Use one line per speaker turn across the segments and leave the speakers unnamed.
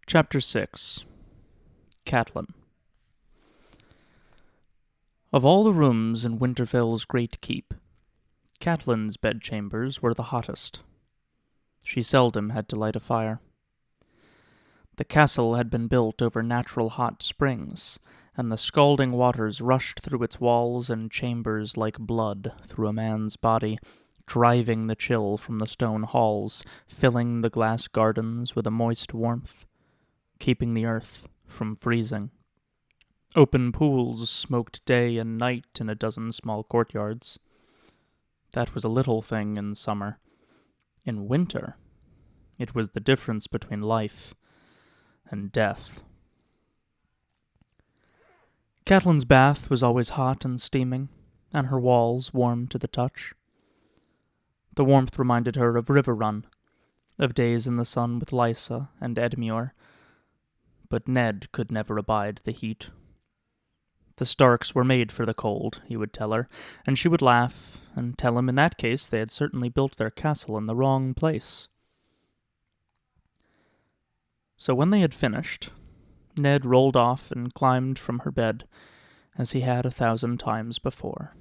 Chapter 6. Catelyn. Of all the rooms in Winterfell's great keep, Catelyn's bedchambers were the hottest. She seldom had to light a fire. The castle had been built over natural hot springs, and the scalding waters rushed through its walls and chambers like blood through a man's body, driving the chill from the stone halls, filling the glass gardens with a moist warmth, keeping the earth from freezing. Open pools smoked day and night in a dozen small courtyards. That was a little thing in summer. In winter, it was the difference between life and death. Catelyn's bath was always hot and steaming, and her walls warm to the touch. The warmth reminded her of River Run, of days in the sun with Lysa and Edmure, but Ned could never abide the heat. The Starks were made for the cold, he would tell her, and she would laugh and tell him in that case they had certainly built their castle in the wrong place. So when they had finished, Ned rolled off and climbed from her bed, as he had 1,000 times before.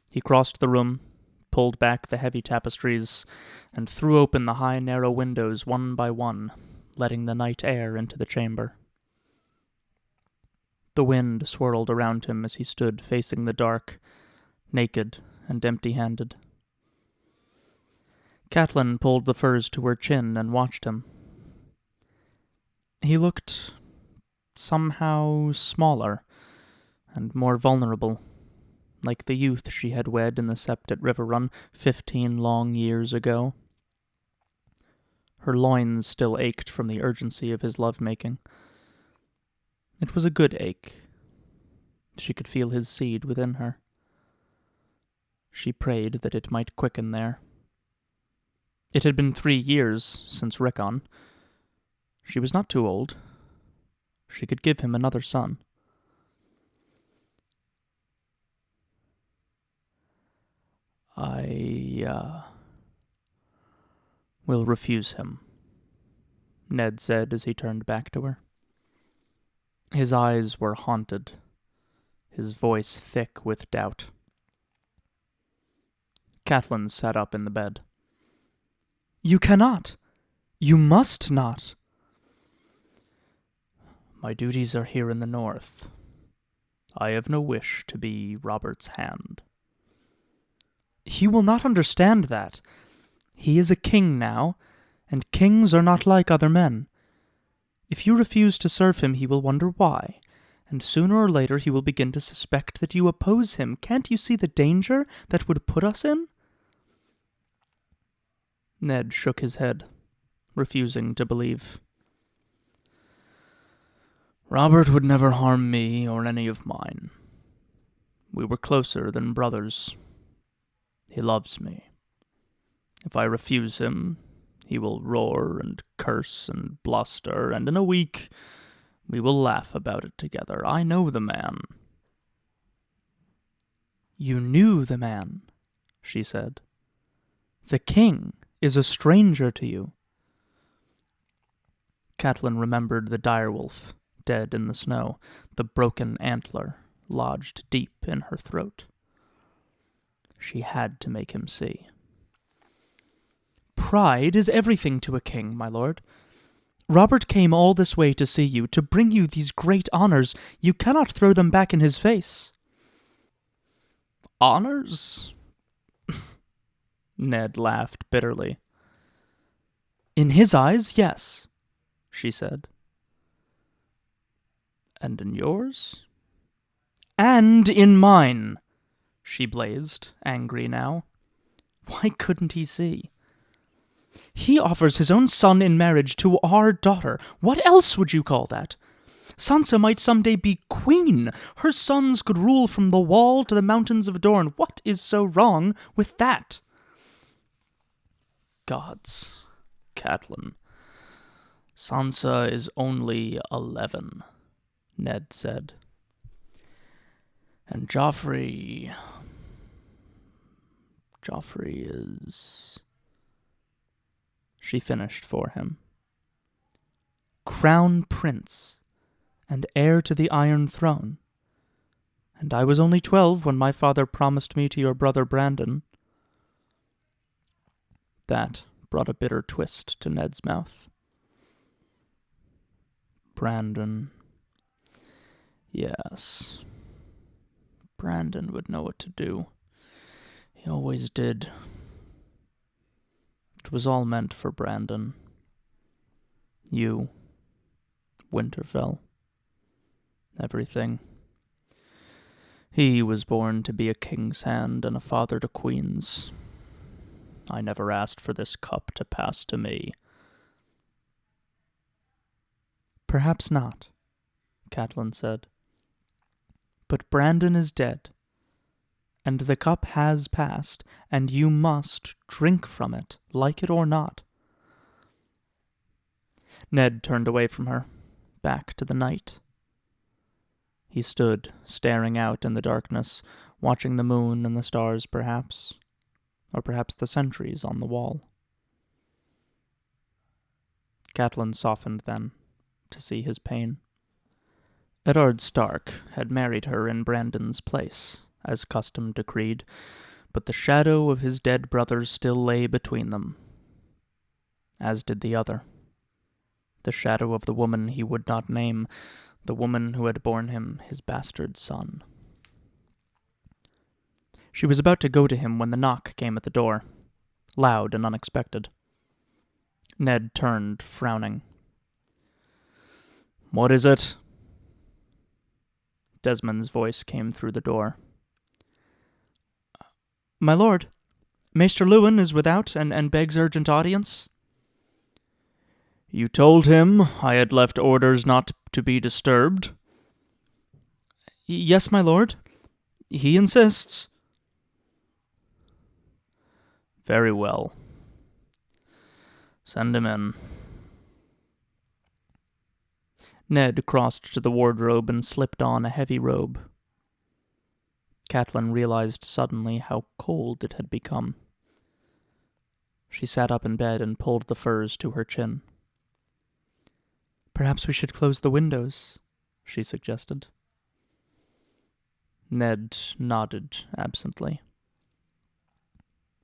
He crossed the room, pulled back the heavy tapestries, and threw open the high, narrow windows one by one, letting the night air into the chamber. The wind swirled around him as he stood facing the dark, naked and empty-handed. Catelyn pulled the furs to her chin and watched him. He looked somehow smaller and more vulnerable, like the youth she had wed in the sept at River Run 15 long years ago. Her loins still ached from the urgency of his love-making. It was a good ache. She could feel his seed within her. She prayed that it might quicken there. It had been 3 years since Rickon. She was not too old. She could give him another son. I will refuse him, Ned said as he turned back to her. His eyes were haunted, his voice thick with doubt. Catelyn sat up in the bed. "You cannot! You must not!" "My duties are here in the north. I have no wish to be Robert's hand." "He will not understand that. He is a king now, and kings are not like other men. If you refuse to serve him, he will wonder why, and sooner or later he will begin to suspect that you oppose him. Can't you see the danger that would put us in?" Ned shook his head, refusing to believe. "Robert would never harm me or any of mine. We were closer than brothers. He loves me. If I refuse him, he will roar and curse and bluster, and in a week we will laugh about it together. I know the man." "You knew the man," she said. "The king is a stranger to you." Catelyn remembered the direwolf, dead in the snow, the broken antler lodged deep in her throat. She had to make him see. "Pride is everything to a king, my lord. Robert came all this way to see you, to bring you these great honors. You cannot throw them back in his face." "Honors?" Ned laughed bitterly. "In his eyes, yes," she said. "And in yours?" "And in mine," she blazed, angry now. Why couldn't he see? "He offers his own son in marriage to our daughter. What else would you call that? Sansa might someday be queen. Her sons could rule from the Wall to the mountains of Dorne. What is so wrong with that?" "Gods, Catelyn. Sansa is only 11, Ned said. And Joffrey is..." She finished for him. Crown Prince, and heir to the Iron Throne. And I was only 12 when my father promised me to your brother Brandon." That brought a bitter twist to Ned's mouth. Brandon. Yes. Brandon would know what to do. He always did. It was all meant for Brandon. You. Winterfell. Everything. He was born to be a king's hand and a father to queens. I never asked for this cup to pass to me. Perhaps not, Catelyn said. But Brandon is dead, and the cup has passed, and you must drink from it, like it or not. Ned turned away from her, back to the night. He stood, staring out in the darkness, watching the moon and the stars, perhaps, or perhaps the sentries on the wall. Catelyn softened then, to see his pain. Eddard Stark had married her in Brandon's place, as custom decreed, but the shadow of his dead brother still lay between them, as did the other. The shadow of the woman he would not name, the woman who had borne him his bastard son. She was about to go to him when the knock came at the door, loud and unexpected. Ned turned, frowning. "What is it?" Desmond's voice came through the door. "My lord, Maester Lewin is without and begs urgent audience." "You told him I had left orders not to be disturbed?" "Yes, my lord. He insists." "Very well. Send him in." Ned crossed to the wardrobe and slipped on a heavy robe. Catelyn realized suddenly how cold it had become. She sat up in bed and pulled the furs to her chin. "Perhaps we should close the windows," she suggested. Ned nodded absently.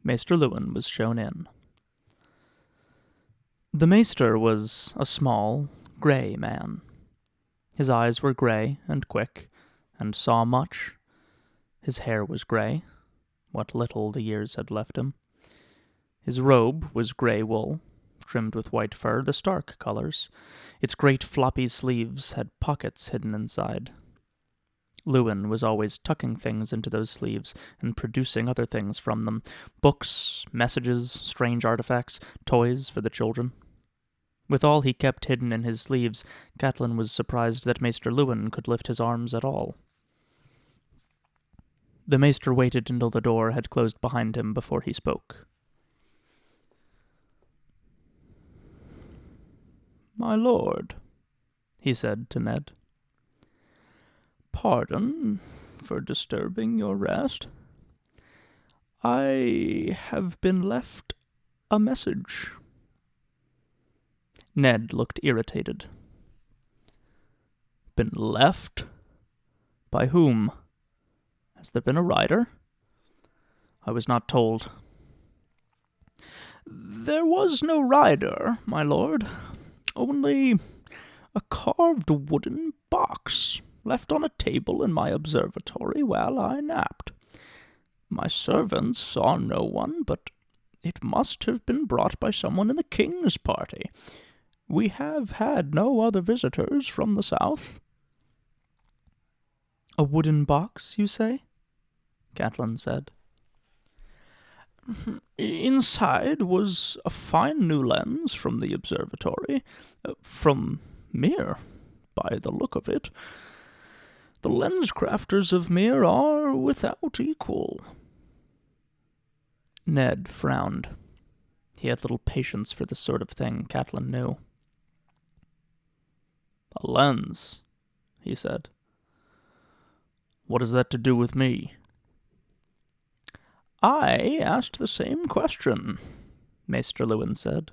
Maester Lewin was shown in. The Maester was a small, grey man. His eyes were grey and quick, and saw much. His hair was grey, what little the years had left him. His robe was grey wool, trimmed with white fur, the Stark colors. Its great floppy sleeves had pockets hidden inside. Lewin was always tucking things into those sleeves and producing other things from them. Books, messages, strange artifacts, toys for the children. With all he kept hidden in his sleeves, Catelyn was surprised that Maester Lewin could lift his arms at all. The Maester waited until the door had closed behind him before he spoke. "My lord," he said to Ned, "pardon for disturbing your rest. I have been left a message." Ned looked irritated. "Been left? By whom? Has there been a rider? I was not told." "There was no rider, my lord. Only a carved wooden box left on a table in my observatory while I napped. My servants saw no one, but it must have been brought by someone in the king's party. We have had no other visitors from the south." "A wooden box, you say?" Catelyn said. "Inside was a fine new lens from the observatory, from Myr, by the look of it. The lens crafters of Myr are without equal." Ned frowned. He had little patience for this sort of thing, Catelyn knew. "A lens," he said. "What has that to do with me?" "I asked the same question," Maester Lewin said.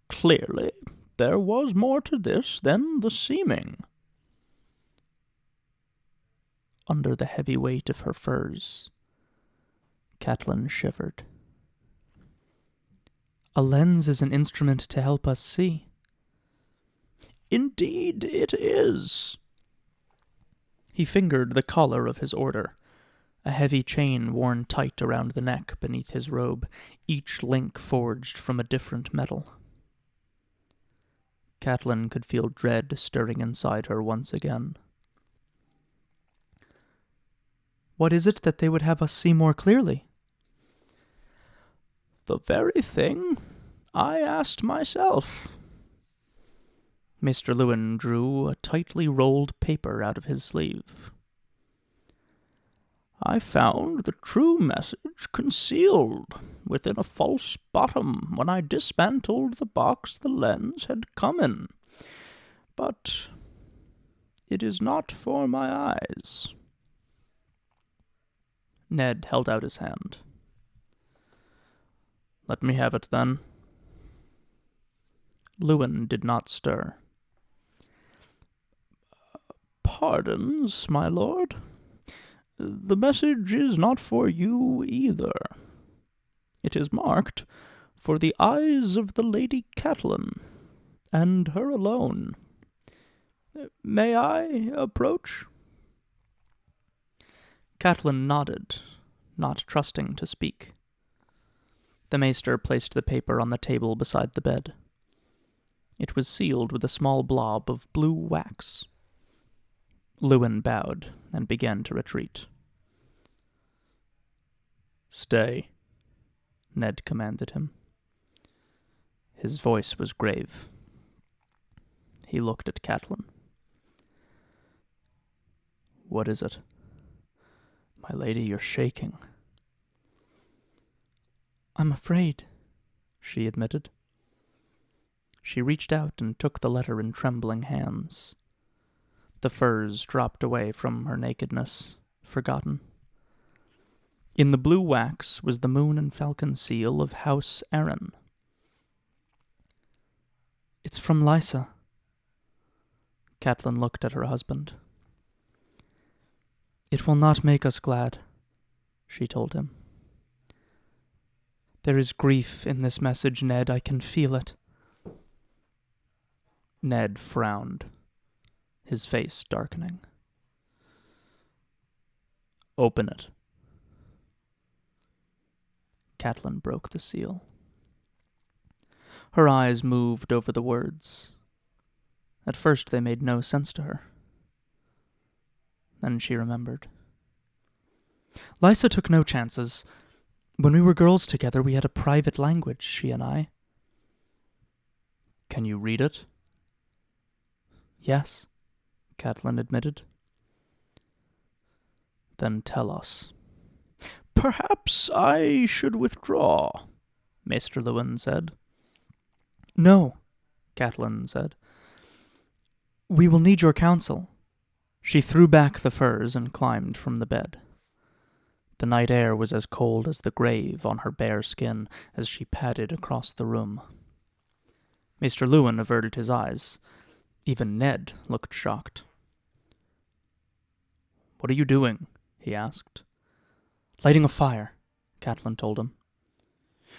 "Clearly, there was more to this than the seeming. Under the heavy weight of her furs, Catelyn shivered. A lens is an instrument to help us see. Indeed it is. He fingered the collar of his order, a heavy chain worn tight around the neck beneath his robe, each link forged from a different metal. Catelyn could feel dread stirring inside her once again. What is it that they would have us see more clearly? The very thing I asked myself. Mr. Lewin drew a tightly rolled paper out of his sleeve. I found the true message concealed within a false bottom when I dismantled the box the lens had come in. But it is not for my eyes. Ned held out his hand. Let me have it, then. Lewin did not stir. Pardons, my lord. The message is not for you either. It is marked for the eyes of the Lady Catelyn, and her alone. May I approach? Catelyn nodded, not trusting to speak. The maester placed the paper on the table beside the bed. It was sealed with a small blob of blue wax. Lewin bowed and began to retreat. Stay, Ned commanded him. His voice was grave. He looked at Catelyn. What is it? My lady, you're shaking. I'm afraid, she admitted. She reached out and took the letter in trembling hands. The furs dropped away from her nakedness, forgotten. In the blue wax was the moon and falcon seal of House Arryn. It's from Lysa. Catelyn looked at her husband. It will not make us glad, she told him. There is grief in this message, Ned. I can feel it. Ned frowned, his face darkening. Open it. Catelyn broke the seal. Her eyes moved over the words. At first they made no sense to her. Then she remembered. Lysa took no chances. When we were girls together, we had a private language, she and I. Can you read it? Yes, Catelyn admitted. Then tell us. Perhaps I should withdraw, Maester Lewin said. No, Catelyn said. We will need your counsel. She threw back the furs and climbed from the bed. The night air was as cold as the grave on her bare skin as she padded across the room. Maester Lewin averted his eyes. Even Ned looked shocked. What are you doing? He asked. Lighting a fire, Catelyn told him.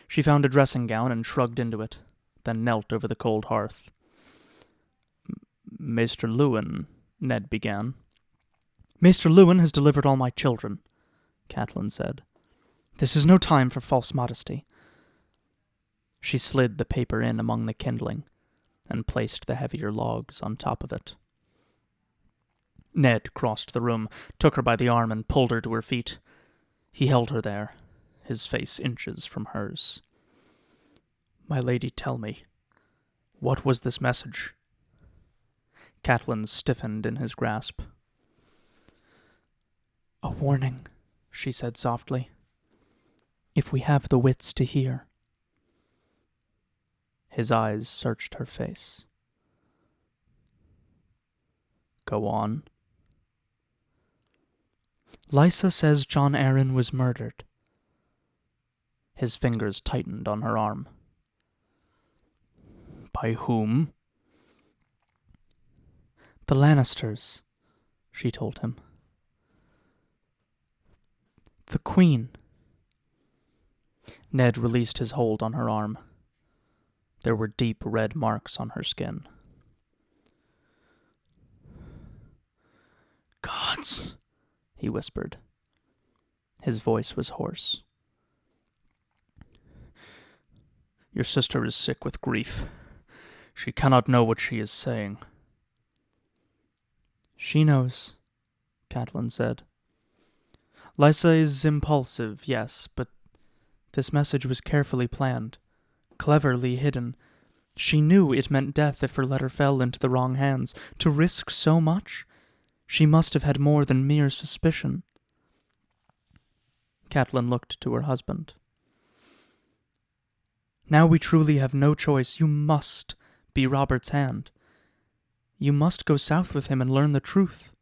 She found a dressing gown and shrugged into it, then knelt over the cold hearth. Maester Lewin, Ned began. Maester Lewin has delivered all my children, Catelyn said. This is no time for false modesty. She slid the paper in among the kindling and placed the heavier logs on top of it. Ned crossed the room, took her by the arm, and pulled her to her feet. He held her there, his face inches from hers. My lady, tell me, what was this message? Catelyn stiffened in his grasp. A warning, she said softly. If we have the wits to hear. His eyes searched her face. Go on. Lysa says Jon Arryn was murdered. His fingers tightened on her arm. By whom? The Lannisters, she told him. The Queen. Ned released his hold on her arm. There were deep red marks on her skin. Gods, he whispered. His voice was hoarse. Your sister is sick with grief. She cannot know what she is saying. She knows, Catelyn said. Lysa is impulsive, yes, but this message was carefully planned, cleverly hidden. She knew it meant death if her letter fell into the wrong hands. To risk so much, she must have had more than mere suspicion. Catelyn looked to her husband. Now we truly have no choice. You must be Robert's hand. You must go south with him and learn the truth.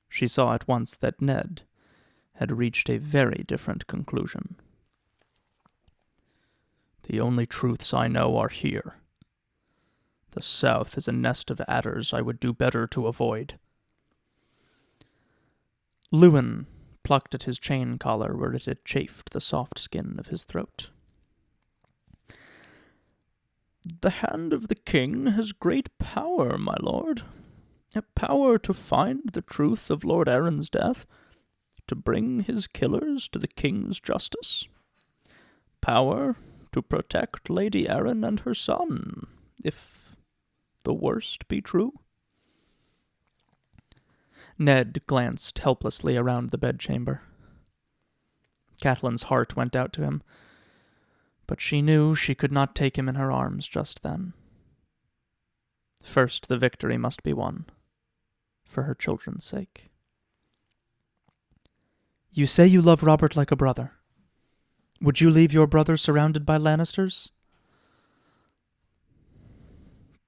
She saw at once that Ned had reached a very different conclusion. The only truths I know are here. The south is a nest of adders I would do better to avoid. Lewin plucked at his chain collar where it had chafed the soft skin of his throat. The hand of the king has great power, my lord. A power to find the truth of Lord Arryn's death, to bring his killers to the king's justice. Power to protect Lady Arryn and her son, if the worst be true. Ned glanced helplessly around the bedchamber. Catelyn's heart went out to him, but she knew she could not take him in her arms just then. First, the victory must be won, for her children's sake. You say you love Robert like a brother. Would you leave your brother surrounded by Lannisters?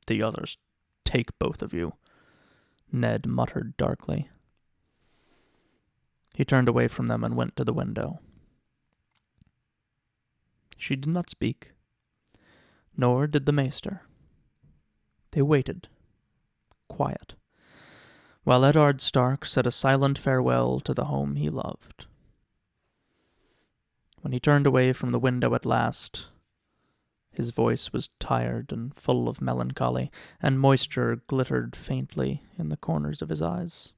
The others take both of you, Ned muttered darkly. He turned away from them and went to the window. She did not speak, nor did the maester. They waited, quiet, while Eddard Stark said a silent farewell to the home he loved. When he turned away from the window at last, his voice was tired and full of melancholy, and moisture glittered faintly in the corners of his eyes.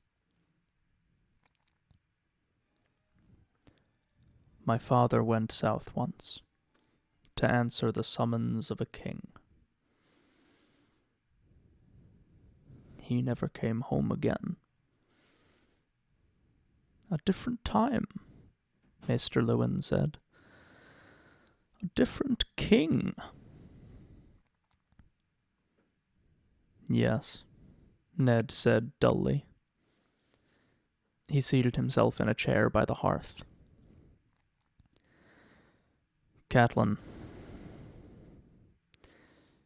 My father went south once, to answer the summons of a king. He never came home again. A different time, Maester Lewin said. A different king. Yes, Ned said dully. He seated himself in a chair by the hearth. Catelyn,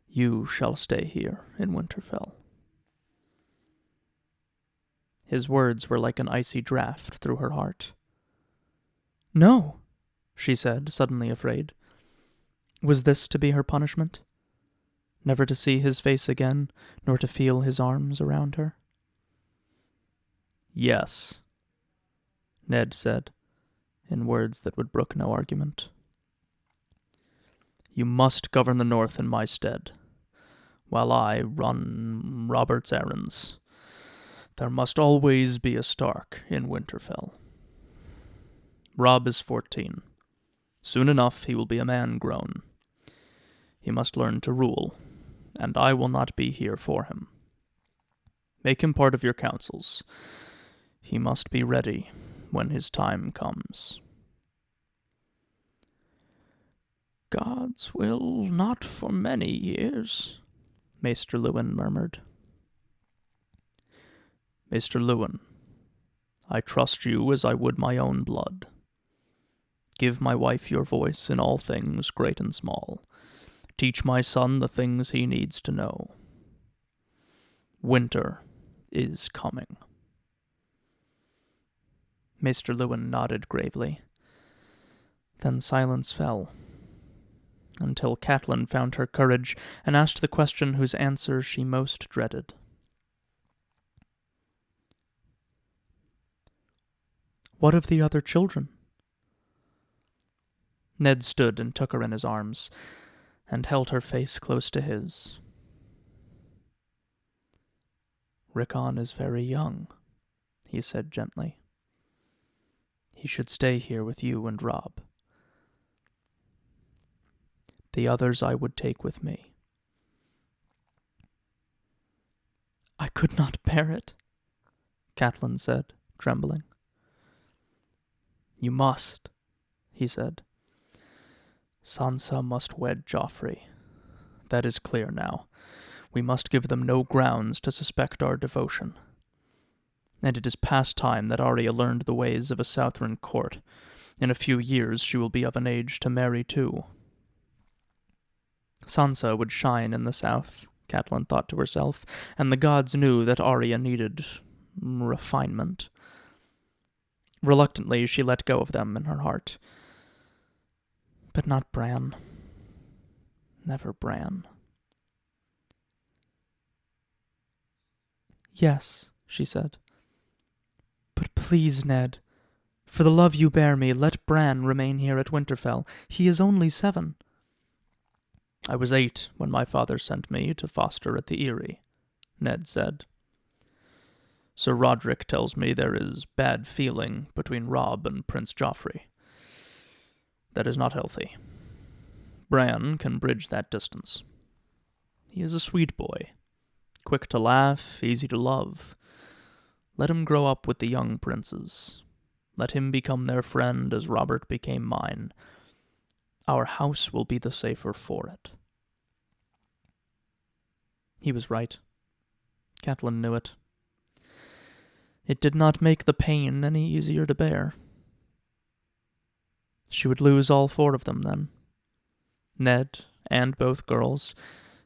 you shall stay here in Winterfell. His words were like an icy draught through her heart. No, she said, suddenly afraid. Was this to be her punishment? Never to see his face again, nor to feel his arms around her? Yes, Ned said, in words that would brook no argument. You must govern the north in my stead, while I run Robert's errands. There must always be a Stark in Winterfell. Robb is 14. Soon enough he will be a man grown. He must learn to rule, and I will not be here for him. Make him part of your councils. He must be ready when his time comes. God's will not for many years, Maester Lewin murmured. Maester Lewin, I trust you as I would my own blood. Give my wife your voice in all things, great and small. Teach my son the things he needs to know. Winter is coming. Maester Lewin nodded gravely. Then silence fell, until Catelyn found her courage and asked the question whose answer she most dreaded. "What of the other children?" Ned stood and took her in his arms, and held her face close to his. "Rickon is very young," he said gently. "He should stay here with you and Robb. The others I would take with me." "I could not bear it," Catelyn said, trembling. "You must," he said. "Sansa must wed Joffrey. That is clear now. We must give them no grounds to suspect our devotion. And it is past time that Arya learned the ways of a Southron court. In a few years she will be of an age to marry too." Sansa would shine in the south, Catelyn thought to herself, and the gods knew that Arya needed refinement. Reluctantly, she let go of them in her heart. But not Bran. Never Bran. "Yes," she said. "But please, Ned, for the love you bear me, let Bran remain here at Winterfell. He is only 7. "I was 8 when my father sent me to foster at the Eyrie," Ned said. "Sir Roderick tells me there is bad feeling between Robb and Prince Joffrey. That is not healthy. Bran can bridge that distance. He is a sweet boy, quick to laugh, easy to love. Let him grow up with the young princes. Let him become their friend as Robert became mine. Our house will be the safer for it." He was right. Catelyn knew it. It did not make the pain any easier to bear. She would lose all 4 of them then. Ned and both girls,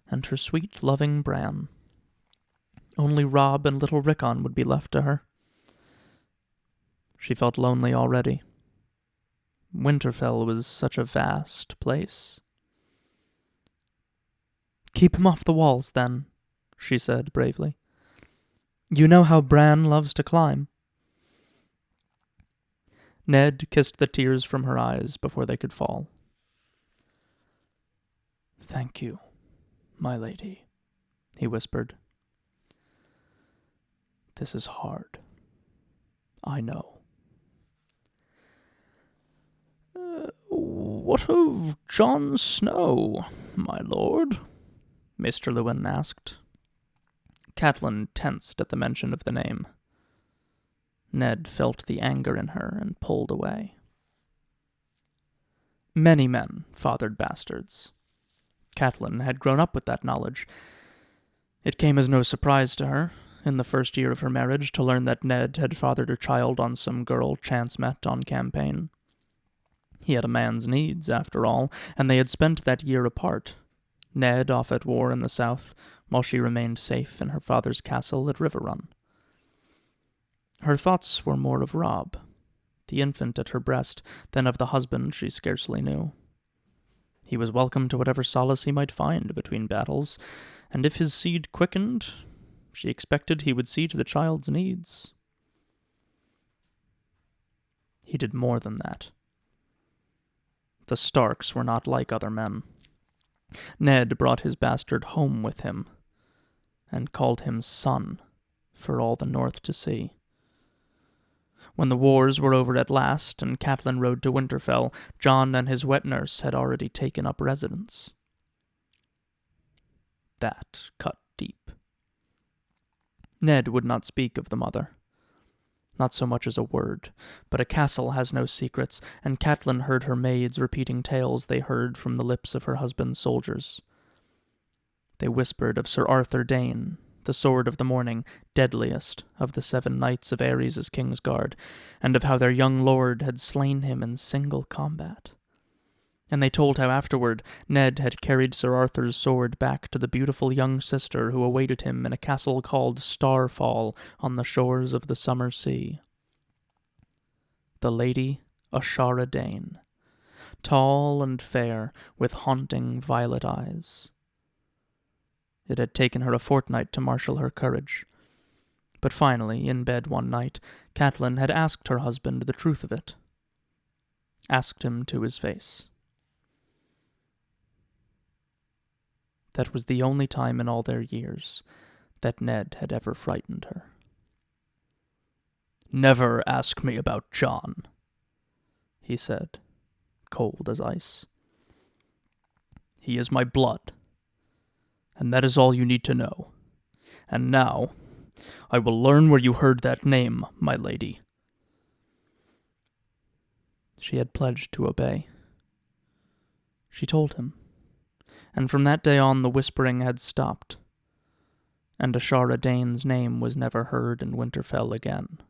and her sweet, loving Bran. Only Robb and little Rickon would be left to her. She felt lonely already. Winterfell was such a vast place. "Keep him off the walls, then," she said bravely. "You know how Bran loves to climb." Ned kissed the tears from her eyes before they could fall. "Thank you, my lady," he whispered. "This is hard. I know." "What of Jon Snow, my lord?" Maester Luwin asked. Catelyn tensed at the mention of the name. Ned felt the anger in her and pulled away. Many men fathered bastards. Catelyn had grown up with that knowledge. It came as no surprise to her, in the first year of her marriage, to learn that Ned had fathered a child on some girl chance met on campaign. He had a man's needs, after all, and they had spent that year apart. Ned off at war in the south, while she remained safe in her father's castle at Riverrun. Her thoughts were more of Robb, the infant at her breast, than of the husband she scarcely knew. He was welcome to whatever solace he might find between battles, and if his seed quickened, she expected he would see to the child's needs. He did more than that. The Starks were not like other men. Ned brought his bastard home with him, and called him son for all the north to see. When the wars were over at last, and Catelyn rode to Winterfell, Jon and his wet nurse had already taken up residence. That cut deep. Ned would not speak of the mother. Not so much as a word, but a castle has no secrets, and Catelyn heard her maids repeating tales they heard from the lips of her husband's soldiers. They whispered of Sir Arthur Dane, the sword of the morning, deadliest of the 7 knights of Ares' Kingsguard, and of how their young lord had slain him in single combat. And they told how afterward Ned had carried Sir Arthur's sword back to the beautiful young sister who awaited him in a castle called Starfall on the shores of the summer sea. The Lady Ashara Dane, tall and fair, with haunting violet eyes. It had taken her a fortnight to marshal her courage, but finally, in bed one night, Catelyn had asked her husband the truth of it. Asked him to his face. That was the only time in all their years that Ned had ever frightened her. "Never ask me about John," he said, cold as ice. "He is my blood, and that is all you need to know. And now, I will learn where you heard that name, my lady." She had pledged to obey. She told him, and from that day on the whispering had stopped, and Ashara Dane's name was never heard in Winterfell again.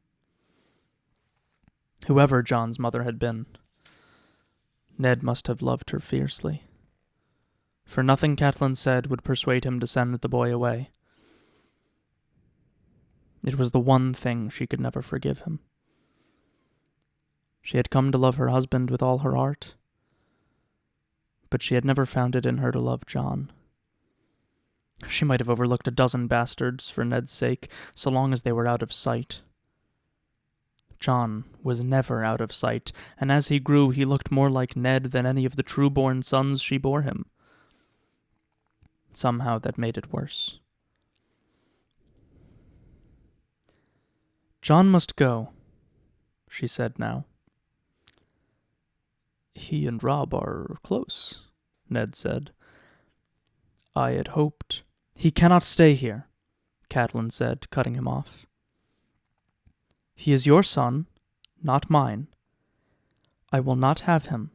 Whoever Jon's mother had been, Ned must have loved her fiercely, for nothing Catelyn said would persuade him to send the boy away. It was the one thing she could never forgive him. She had come to love her husband with all her heart, but she had never found it in her to love Jon. She might have overlooked a dozen bastards for Ned's sake, so long as they were out of sight. Jon was never out of sight, and as he grew he looked more like Ned than any of the true-born sons she bore him. Somehow that made it worse. "Jon must go," she said now. "He and Robb are close," Ned said. "I had hoped—" "He cannot stay here," Catelyn said, cutting him off. "He is your son, not mine. I will not have him."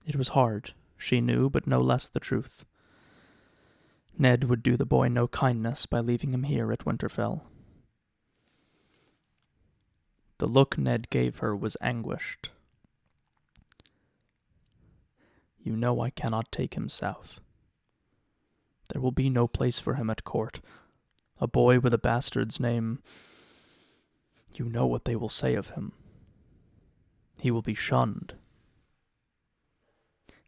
It was hard, she knew, but no less the truth. Ned would do the boy no kindness by leaving him here at Winterfell. The look Ned gave her was anguished. "You know I cannot take him south. There will be no place for him at court. A boy with a bastard's name. You know what they will say of him. He will be shunned."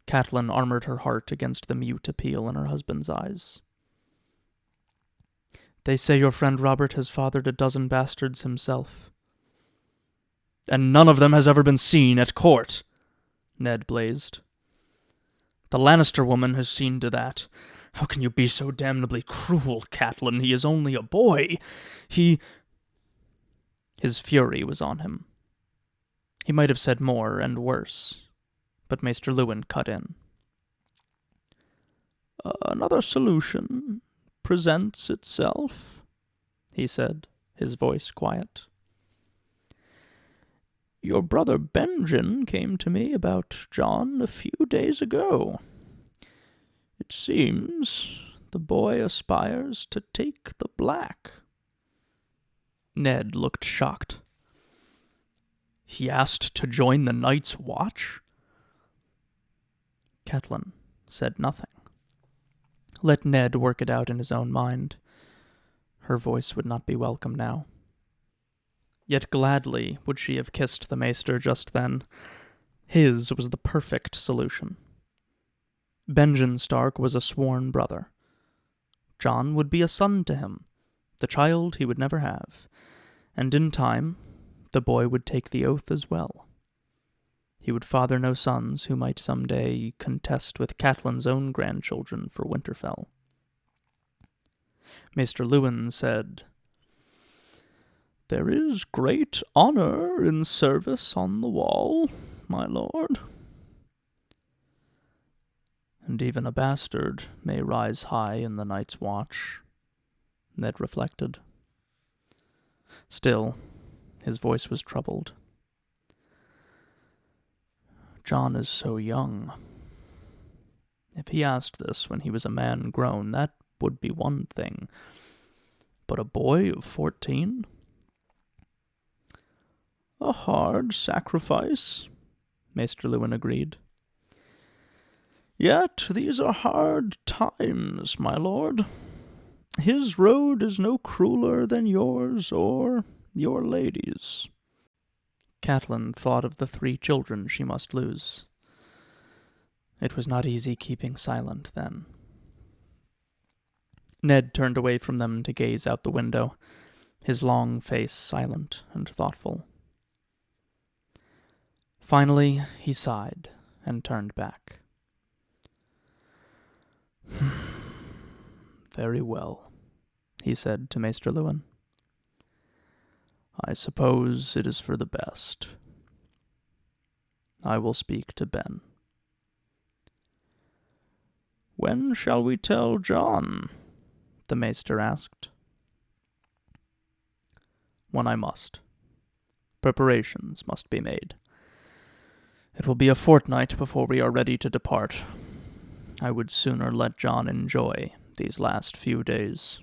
Catelyn armored her heart against the mute appeal in her husband's eyes. "They say your friend Robert has fathered a dozen bastards himself." "And none of them has ever been seen at court," Ned blazed. "The Lannister woman has seen to that. How can you be so damnably cruel, Catelyn? He is only a boy. His fury was on him. He might have said more and worse, but Maester Luwin cut in. "Another solution presents itself," he said, his voice quiet. "Your brother Benjen came to me about Jon a few days ago. It seems the boy aspires to take the black." Ned looked shocked. "He asked to join the Night's Watch?" Catelyn said nothing. Let Ned work it out in his own mind. Her voice would not be welcome now. Yet gladly would she have kissed the maester just then. His was the perfect solution. Benjen Stark was a sworn brother. Jon would be a son to him, the child he would never have, and in time the boy would take the oath as well. He would father no sons who might some day contest with Catelyn's own grandchildren for Winterfell. Maester Luwin said, "There is great honor in service on the wall, my lord. And even a bastard may rise high in the Night's Watch," Ned reflected. Still, his voice was troubled. "Jon is so young. If he asked this when he was a man grown, that would be one thing. But a boy of 14? "A hard sacrifice," Maester Luwin agreed. "Yet these are hard times, my lord. His road is no crueler than yours or your lady's." Catelyn thought of the 3 children she must lose. It was not easy keeping silent then. Ned turned away from them to gaze out the window, his long face silent and thoughtful. Finally, he sighed and turned back. "Very well," he said to Maester Luwin. "I suppose it is for the best. I will speak to Ben." "When shall we tell John?" the Maester asked. "When I must. Preparations must be made. It will be a fortnight before we are ready to depart. I would sooner let John enjoy these last few days.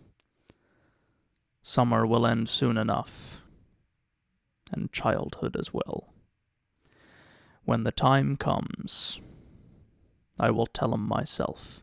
Summer will end soon enough, and childhood as well. When the time comes, I will tell him myself."